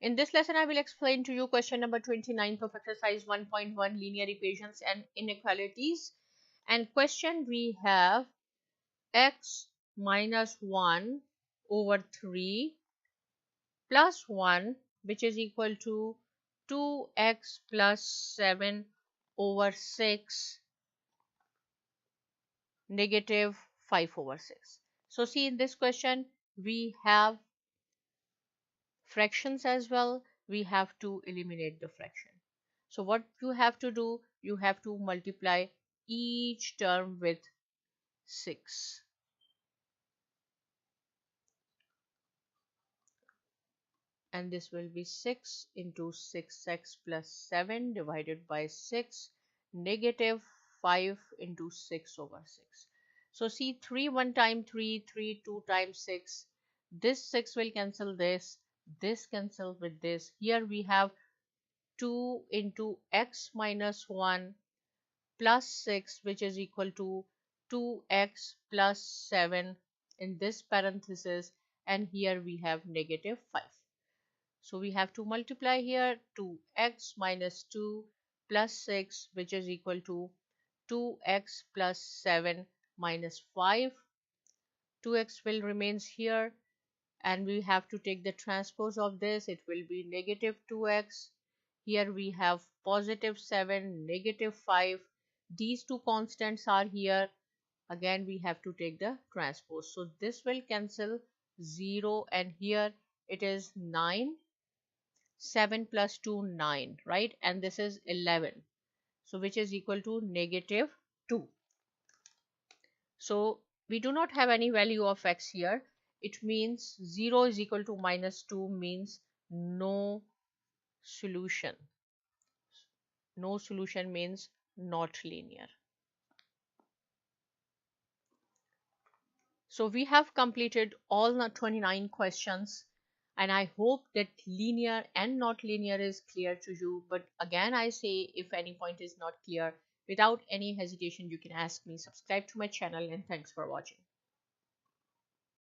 In this lesson, I will explain to you question number 29 of exercise 1.1 linear equations and inequalities. And question we have x minus 1 over 3 plus 1, which is equal to 2x plus 7 over 6 negative 5 over 6. So see, in this question we have fractions as well. We have to eliminate the fraction. So what you have to do, you have to multiply each term with 6. And this will be 6 into 6x plus 7 divided by 6 negative 5 into 6 over 6. So see, 3 1 time 3, 3 2 times 6. This 6 will cancel this cancel with this. Here we have 2 into x minus 1 plus 6, which is equal to 2x plus 7 in this parenthesis, and here we have negative 5. So we have to multiply here 2x minus 2 plus 6, which is equal to 2x plus 7 minus 5. 2x will remains here, and we have to take the transpose of this. It will be negative 2x. Here we have positive 7, negative 5. These two constants are here. Again, we have to take the transpose. So this will cancel 0, and here it is 9. 7 plus 2, 9, right? And this is 11. So which is equal to negative 2. So we do not have any value of x here. It means 0 is equal to minus 2 means no solution. No solution means not linear. So we have completed all the 29 questions, and I hope that linear and not linear is clear to you. But again, I say, if any point is not clear, without any hesitation, you can ask me. Subscribe to my channel, and thanks for watching.